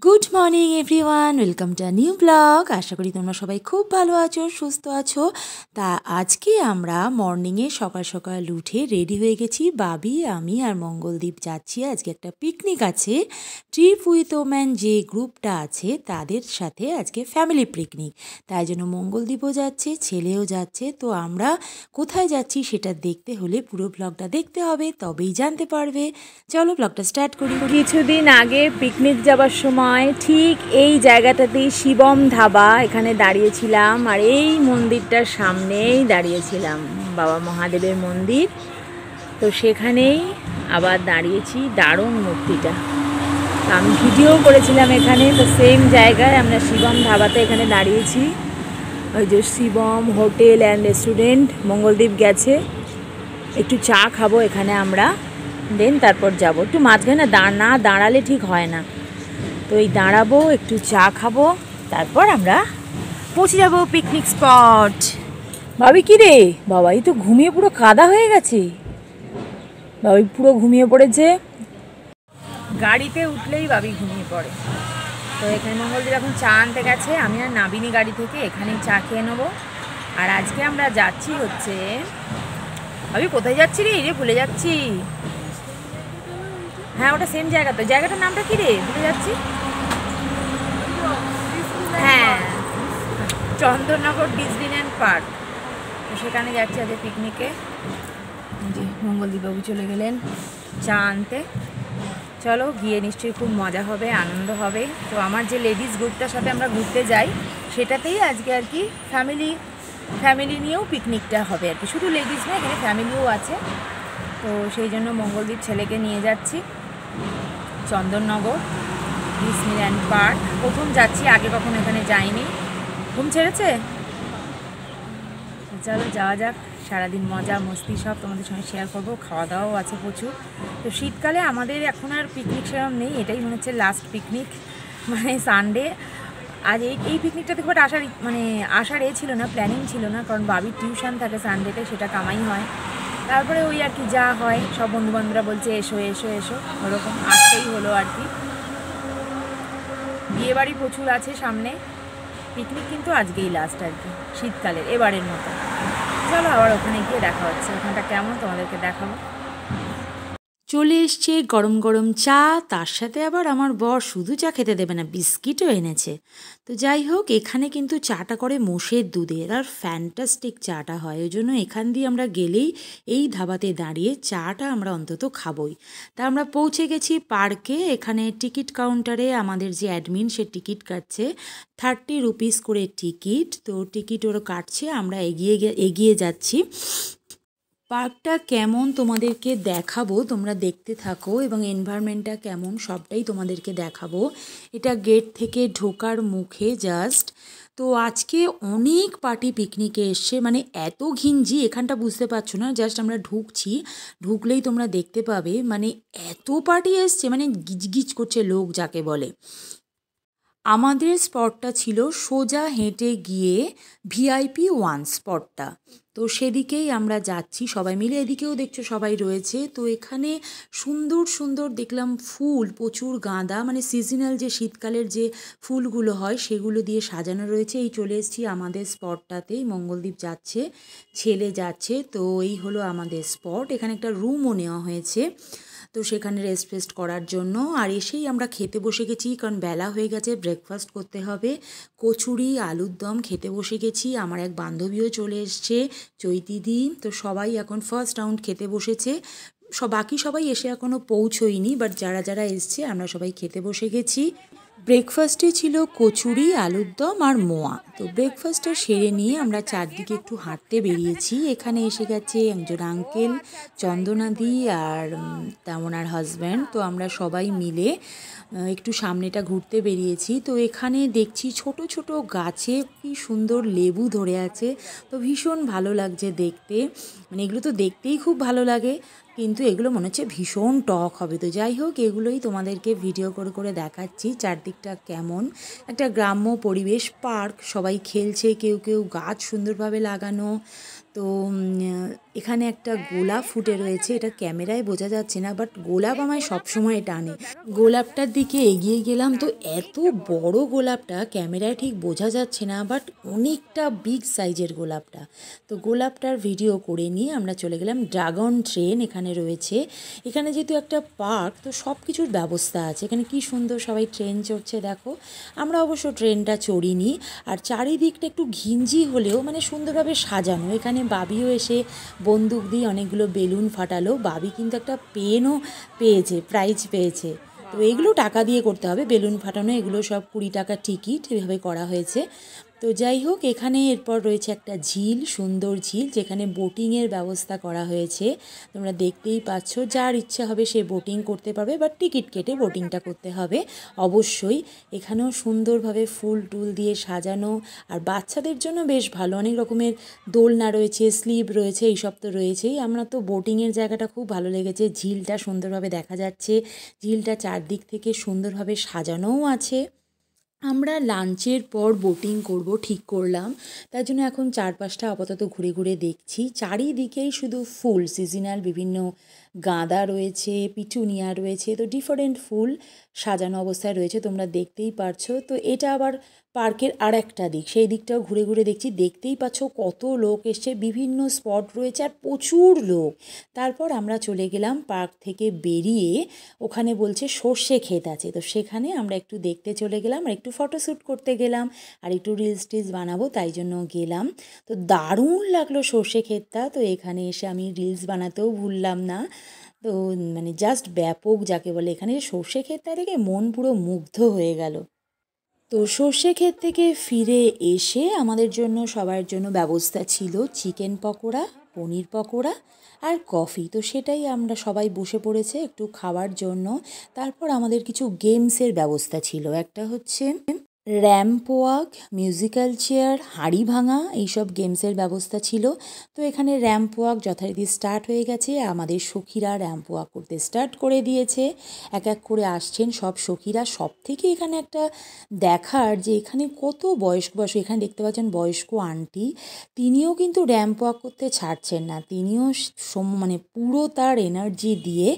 Good morning everyone, welcome to a new blog. আশা করি তোমরা সবাই খুব ভালো আছো, সুস্থ আছো। তা আজকে আমরা মর্নিংয়ে সকাল সকাল উঠে রেডি হয়ে গেছি। বাবি, আমি আর মঙ্গলদীপ যাচ্ছি। আজকে একটা পিকনিক আছে, ট্রিপ উইথ ওম্যান যে গ্রুপটা আছে তাদের সাথে আজকে ফ্যামিলি পিকনিক। তাই জন্য মঙ্গলদীপও যাচ্ছে, ছেলেও যাচ্ছে। তো আমরা কোথায় যাচ্ছি সেটা দেখতে হলে পুরো ব্লগটা দেখতে হবে, তবেই জানতে পারবে। চলো ব্লগটা স্টার্ট করি। কিছুদিন আগে পিকনিক যাবার সময় ঠিক এই জায়গাটাতেই শিবম ধাবা, এখানে দাঁড়িয়েছিলাম আর এই মন্দিরটার সামনেই দাঁড়িয়েছিলাম, বাবা মহাদেবের মন্দির। তো সেখানেই আবার দাঁড়িয়েছি, দারুণ মূর্তিটা। তো আমি ভিডিও করেছিলাম এখানে, তো সেম জায়গায় আমরা শিবম ধাবাতে এখানে দাঁড়িয়েছি। ওই যে Shivam hotel and restaurant. Mangaldeep গেছে, একটু চা খাবো এখানে আমরা, দেন তারপর যাব। একটু মাঝখানে না দাঁড়ালে ঠিক হয় না, তো এই দাঁড়াবো, একটু চা খাবো, তারপর আমরা পৌঁছে যাবো পিকনিক স্পট। ভাবি কি রে বাবাই, তো ঘুমিয়ে পুরো কাদা হয়ে গেছে। বাবি পুরো ঘুমিয়ে পড়েছে, গাড়িতে উঠলেই বাবি ঘুমিয়ে পড়ে। তো এখানে মঙ্গলদীপ এখন চা আনতে গেছে, আমি আর নাবিনী গাড়ি থেকে এখানেই চা খেয়ে নেবো। আর আজকে আমরা যাচ্ছি হচ্ছে, ভাবি কোথায় যাচ্ছি রে? ভুলে যাচ্ছি। হ্যাঁ, ওটা সেম জায়গা। তো জায়গাটার নামটা কি রে? ভুলে যাচ্ছি। হ্যাঁ, চন্দননগর ডিজনিল্যান্ড পার্ক। তো সেখানে যাচ্ছি আজকে পিকনিকে। যে মঙ্গলদীপবাবু চলে গেলেন চা আনতে। চলো গিয়ে নিশ্চয়ই খুব মজা হবে, আনন্দ হবে। তো আমার যে লেডিস গ্রুপটার সাথে আমরা ঘুরতে যাই সেটাতেই আজকে আর কি ফ্যামিলি নিয়েও পিকনিকটা হবে আর কি। শুধু লেডিস না, এখানে ফ্যামিলিও আছে। তো সেই জন্য মঙ্গলদীপ ছেলেকে নিয়ে যাচ্ছি চন্দননগর ডিজনিল্যান্ড পার্ক। প্রথম যাচ্ছি, আগে কখনো এখানে যাইনি। ঘুম ছেড়েছে, চলো যাওয়া যাক। সারাদিন মজা মস্তি সব তোমাদের সঙ্গে শেয়ার করবো। খাওয়া দাওয়াও আছে প্রচুর। তো শীতকালে আমাদের এখন আর পিকনিক সেরকম নেই, এটাই মনে হচ্ছে লাস্ট পিকনিক, মানে সানডে। আজ এই পিকনিকটাতে খুব আসার ছিল না, প্ল্যানিং ছিল না, কারণ বাবির টিউশন থাকে সানডেতে, সেটা কামাই হয়। তারপরে ওই আর কি যা হয়, সব বন্ধুবান্ধবরা বলছে এসো এসো এসো, ওরকম আসতেই হলো আর কি। বিয়েবাড়ি প্রচুর আছে সামনে, পিকনিক কিন্তু আজকেই লাস্ট আর কি শীতকালের এবারের মতো। চলো আবার ওখানে গিয়ে দেখা হচ্ছে, ওখানটা কেমন তোমাদেরকে দেখাবো। চলে এসছে গরম গরম চা, তার সাথে আবার আমার বর শুধু চা খেতে দেবে না, বিস্কিটও এনেছে। তো যাই হোক, এখানে কিন্তু চাটা করে মোষের দুধের, আর ফ্যান্টাস্টিক চাটা হয়। ওই জন্য এখান দিয়ে আমরা গেলেই এই ধাবাতে দাঁড়িয়ে চাটা আমরা অন্তত খাবই। তা আমরা পৌঁছে গেছি পার্কে। এখানে টিকিট কাউন্টারে আমাদের যে অ্যাডমিন, সে টিকিট কাটছে, 30 রুপিস করে টিকিট। তো টিকিট ওরা কাটছে, আমরা এগিয়ে যাচ্ছি। পার্কটা কেমন তোমাদেরকে দেখাবো, তোমরা দেখতে থাকো, এবং এনভায়রনমেন্টটা কেমন সবটাই তোমাদেরকে দেখাবো। এটা গেট থেকে ঢোকার মুখে জাস্ট। তো আজকে অনেক পার্টি পিকনিকে এসছে, মানে এত ঘিঞ্জি এখানটা বুঝতে পারছো না। জাস্ট আমরা ঢুকলেই তোমরা দেখতে পাবে, মানে এত পার্টি এসছে, মানে গিজগিজ করছে লোক যাকে বলে। আমাদের স্পটটা ছিল সোজা হেঁটে গিয়ে ভিআইপি 1 স্পটটা। তো সেদিকেই আমরা যাচ্ছি সবাই মিলে। এদিকেও দেখছো সবাই রয়েছে। তো এখানে সুন্দর সুন্দর দেখলাম ফুল, প্রচুর গাঁদা, মানে সিজনাল যে শীতকালের যে ফুলগুলো হয় সেগুলো দিয়ে সাজানো রয়েছে। এই চলে এসেছি আমাদের স্পটটাতেই, মঙ্গলদীপ যাচ্ছে, ছেলে যাচ্ছে। তো এই হলো আমাদের স্পট। এখানে একটা রুমও নেওয়া হয়েছে, তো সেখানে রেস্ট করার জন্য। আর এসেই আমরা খেতে বসে গেছি, কারণ বেলা হয়ে গেছে, ব্রেকফাস্ট করতে হবে। কচুরি আলুর দম খেতে বসে গেছি। আমার এক বান্ধবীও চলে এসছে, চৈতিদি। তো সবাই এখন ফার্স্ট রাউন্ড খেতে বসেছে। বাকি সবাই এসে এখনও পৌঁছয়নি, বাট যারা যারা এসছে আমরা সবাই খেতে বসে গেছি। ব্রেকফাস্টে ছিল কচুরি আলুর দম আর মোয়া। তো ব্রেকফাস্টটা সেরে নিয়ে আমরা চারদিকে একটু হাঁটতে বেরিয়েছি। এখানে এসে গেছে একজন আঙ্কেল, চন্দনাদি আর তেমন হাজব্যান্ড। তো আমরা সবাই মিলে একটু সামনেটা ঘুরতে বেরিয়েছি। তো এখানে দেখছি ছোট ছোট গাছে কি সুন্দর লেবু ধরে আছে। তো ভীষণ ভালো লাগছে দেখতে, মানে এগুলো তো দেখতেই খুব ভালো লাগে, কিন্তু এগুলো মনে হচ্ছে ভীষণ টক হবে। তো যাই হোক, এগুলোই তোমাদেরকে ভিডিও করে করে দেখাচ্ছি চারদিকটা কেমন। একটা গ্রাম্য পরিবেশ, পার্ক, সবাই খেলছে, কেউ কেউ গাছ সুন্দরভাবে লাগানো। তো এখানে একটা গোলাপ ফুটে রয়েছে, এটা ক্যামেরায় বোঝা যাচ্ছে না, বাট গোলাপ আমায় সবসময় টানে। গোলাপটার দিকে এগিয়ে গেলাম, তো এত বড় গোলাপটা ক্যামেরায় ঠিক বোঝা যাচ্ছে না, বাট অনেকটা বিগ সাইজের গোলাপটা। তো গোলাপটার ভিডিও করে নিয়ে আমরা চলে গেলাম। ড্রাগন ট্রেন এখানে রয়েছে। এখানে যেহেতু একটা পার্ক, তো সব কিছুর ব্যবস্থা আছে। এখানে কি সুন্দর সবাই ট্রেন চড়ছে দেখো। আমরা অবশ্য ট্রেনটা চড়িনি। আর চারিদিকটা একটু ঘিঞ্জি হলেও মানে সুন্দরভাবে সাজানো। এখানে বাবিও এসে বন্দুক দিয়ে অনেকগুলো বেলুন ফাটালো। বাবি কিন্তু একটা পেনও পেয়েছে, প্রাইজ পেয়েছে। তো এগুলো টাকা দিয়ে করতে হবে, বেলুন ফাটানো এগুলো সব 20 টাকা টিকিট, এভাবে করা হয়েছে। তো যাই হোক, এখানে এরপর রয়েছে একটা ঝিল, সুন্দর ঝিল, যেখানে বোটিংয়ের ব্যবস্থা করা হয়েছে। তোমরা দেখতেই পাচ্ছ, যার ইচ্ছা হবে সে বোটিং করতে পারবে, বাট টিকিট কেটে বোটিংটা করতে হবে অবশ্যই। এখানেও সুন্দরভাবে ফুল টুল দিয়ে সাজানো, আর বাচ্চাদের জন্য বেশ ভালো, অনেক রকমের দোলনা রয়েছে, স্লিপ রয়েছে, এইসব তো রয়েছেই। আমরা তো বোটিংয়ের জায়গাটা খুব ভালো লেগেছে, ঝিলটা সুন্দরভাবে দেখা যাচ্ছে, ঝিলটা চারদিক থেকে সুন্দরভাবে সাজানোও আছে। আমরা লাঞ্চের পর বোটিং করব ঠিক করলাম, তার জন্য এখন চারপাশটা আপাতত ঘুরে ঘুরে দেখছি। চারিদিকেই শুধু ফুল, সিজনাল বিভিন্ন গাঁদা রয়েছে, পিটুনিয়া রয়েছে, তো ডিফারেন্ট ফুল সাজানো অবস্থায় রয়েছে, তোমরা দেখতেই পারছো। তো এটা আবার পার্কের আর একটা দিক, সেই দিকটাও ঘুরে ঘুরে দেখছি। দেখতেই পাচ্ছ কত লোক এসছে, বিভিন্ন স্পট রয়েছে আর প্রচুর লোক। তারপর আমরা চলে গেলাম পার্ক থেকে বেরিয়ে, ওখানে বলছে সর্ষে ক্ষেত আছে, তো সেখানে আমরা একটু দেখতে চলে গেলাম, আর একটু ফটোশ্যুট করতে গেলাম, আর একটু রিলস টিলস বানাবো তাই জন্য গেলাম। তো দারুণ লাগলো সর্ষে ক্ষেতটা। তো এখানে এসে আমি রিলস বানাতেও ভুললাম না। তো মানে জাস্ট ব্যাপক যাকে বলে, এখানে সর্ষে ক্ষেতটা দেখে মন পুরো মুগ্ধ হয়ে গেল। তো সর্ষে ক্ষেত থেকে ফিরে এসে আমাদের জন্য সবার জন্য ব্যবস্থা ছিল চিকেন পকোড়া, পনির পকোড়া আর কফি। তো সেটাই আমরা সবাই বসে পড়েছে একটু খাওয়ার জন্য। তারপর আমাদের কিছু গেমসের ব্যবস্থা ছিল, একটা হচ্ছে র্যাম্প ওয়াক, মিউজিক্যাল চেয়ার, হাঁড়ি ভাঙা, এইসব গেমসের ব্যবস্থা ছিল। তো এখানে র্যাম্প ওয়াক যথারীতি স্টার্ট হয়ে গেছে, আমাদের সখীরা র্যাম্প ওয়াক করতে স্টার্ট করে দিয়েছে। এক এক করে আসছেন সব সখীরা। সব থেকে এখানে একটা দেখার যে এখানে কত বয়স্ক, এখানে দেখতে পাচ্ছেন বয়স্ক আন্টি, তিনিও কিন্তু র্যাম্প ওয়াক করতে ছাড়ছেন না, তিনিও মানে পুরো তার এনার্জি দিয়ে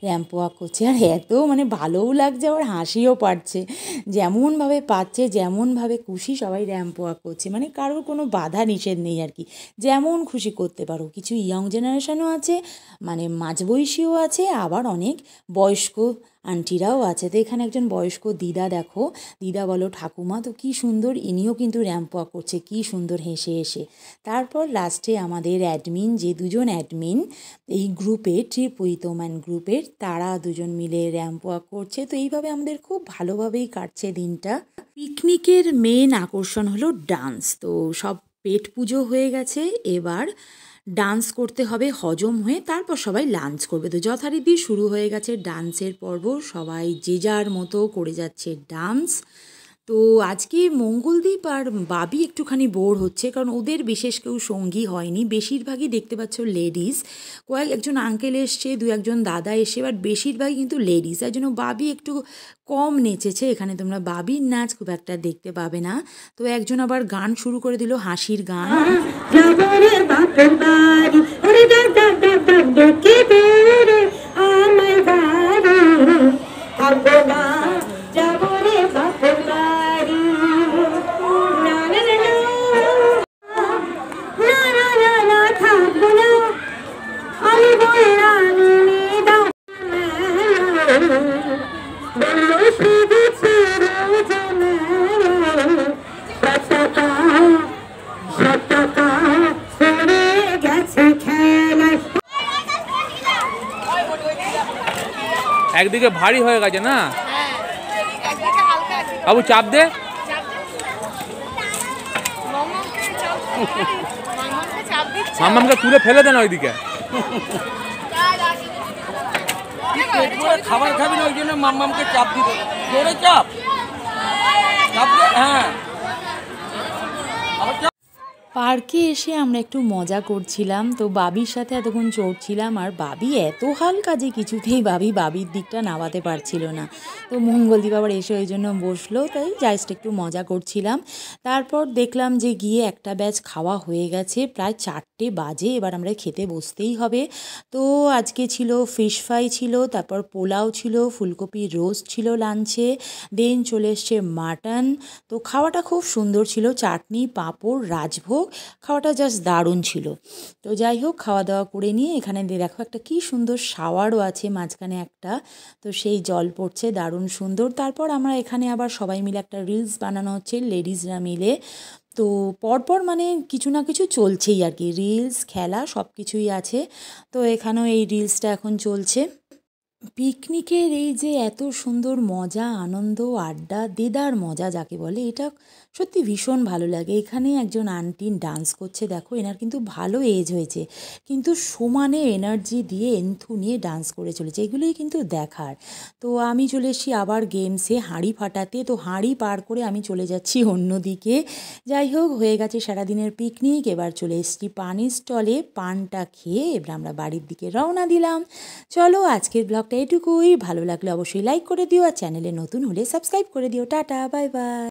র্যাম্প ওয়াক করছে। আর এত মানে ভালোও লাগছে, আবার হাসিও পাচ্ছে, যেমনভাবে পাচ্ছে, যেমনভাবে খুশি সবাই র্যাম্প ওয়াক করছে, মানে কারোর কোনো বাধা নিষেধ নেই আর কি, যেমন খুশি করতে পারো। কিছু ইয়ং জেনারেশনও আছে, মানে মাঝবয়সীও আছে, আবার অনেক বয়স্ক আন্টিরাও আছে। তো এখানে একজন বয়স্ক দিদা, দেখো দিদা বলো ঠাকুমা, তো কী সুন্দর ইনিও কিন্তু র্যাম্প ওয়াক করছে, কী সুন্দর হেসে হেসে। তারপর লাস্টে আমাদের অ্যাডমিন, যে দুজন অ্যাডমিন এই গ্রুপের, ট্রিপ উইথ ওম্যান গ্রুপের, তারা দুজন মিলে র্যাম্প ওয়াক করছে। তো এইভাবে আমাদের খুব ভালোভাবেই কাটছে দিনটা। পিকনিকের মেন আকর্ষণ হলো ডান্স। তো সব পেট পুজো হয়ে গেছে, এবার ডান্স করতে হবে হজম হয়ে, তারপর সবাই লাঞ্চ করবে। তো যথারীতি শুরু হয়ে গেছে ডান্সের পর্ব, সবাই যে যার মতো করে যাচ্ছে ডান্স। তো আজকে মঙ্গলদীপ আর বাবি একটুখানি বোর হচ্ছে, কারণ ওদের বিশেষ কেউ সঙ্গী হয়নি, বেশিরভাগই দেখতে পাচ্ছ লেডিস। একজন আঙ্কেল এসছে, দু একজন দাদা এসে, বাট বেশিরভাগই কিন্তু লেডিস, তাই জন্য বাবি একটু কম নেচেছে। এখানে তোমরা বাবির নাচ খুব একটা দেখতে পাবে না। তো একজন আবার গান শুরু করে দিল, হাসির গান। একদিকে ভারী হয়ে গেছে না বাবু, চাপ দে। মামামকে তুলে ফেলে দেন ওইদিকে। খাবার খাবি না, ওই জন্য মামামকে চাপ দিতে, জোরে চাপ, চাপ দে, হ্যাঁ। পার্কে এসে আমরা একটু মজা করছিলাম, তো বাবির সাথে এতক্ষণ চড়ছিলাম, আর বাবি এত হালকা যে কিছুতেই বাবির দিকটা নামাতে পারছিল না। তো মঙ্গলদীপ আবার এসে ওই জন্য বসলো, তাই জাস্ট একটু মজা করছিলাম। তারপর দেখলাম যে গিয়ে একটা ব্যাচ খাওয়া হয়ে গেছে, প্রায় 4টে বাজে, এবার আমরা খেতে বসতেই হবে। তো আজকে ছিল ফিশ ফ্রাই ছিল, তারপর পোলাও ছিল, ফুলকপির রোস্ট ছিল লাঞ্চে, দেন চলে এসছে মাটন। তো খাওয়াটা খুব সুন্দর ছিল, চাটনি, পাঁপড়, রাজভোগ, খাওয়াটা জাস্ট দারুণ ছিল। তো যাই হোক, খাওয়া দাওয়া করে নিয়ে এখানে দেখো একটা কি সুন্দর শাওয়ারও আছে মাঝখানে একটা, তো সেই জল পড়ছে দারুণ সুন্দর। তারপর আমরা এখানে আবার সবাই মিলে একটা রিলস বানানো হচ্ছে লেডিসরা মিলে। তো পরপর মানে কিছু না কিছু চলছেই আর কি, রিলস, খেলা সব কিছুই আছে। তো এখানেও এই রিলসটা এখন চলছে। পিকনিকের এই যে এত সুন্দর মজা, আনন্দ, আড্ডা, দেদার মজা যাকে বলে, এটা সত্যি ভীষণ ভালো লাগে। এখানে একজন আন্টি ডান্স করছে, দেখো এনার কিন্তু ভালো এজ হয়েছে, কিন্তু সমানে এনার্জি দিয়ে এন্থু নিয়ে ডান্স করে চলেছে, এগুলোই কিন্তু দেখার। তো আমি চলে এসেছি আবার গেমসে হাঁড়ি ফাটাতে, তো হাঁড়ি পার করে আমি চলে যাচ্ছি অন্যদিকে। যাই হোক, হয়ে গেছে সারাদিনের পিকনিক, এবার চলে এসেছি পানির স্টলে, পানটা খেয়ে এবার আমরা বাড়ির দিকে রওনা দিলাম। চলো, আজকের ব্লগটা এটুকুই। ভালো লাগলে অবশ্যই লাইক করে দিও, আর চ্যানেলে নতুন হলে সাবস্ক্রাইব করে দিও। Tata, bye bye.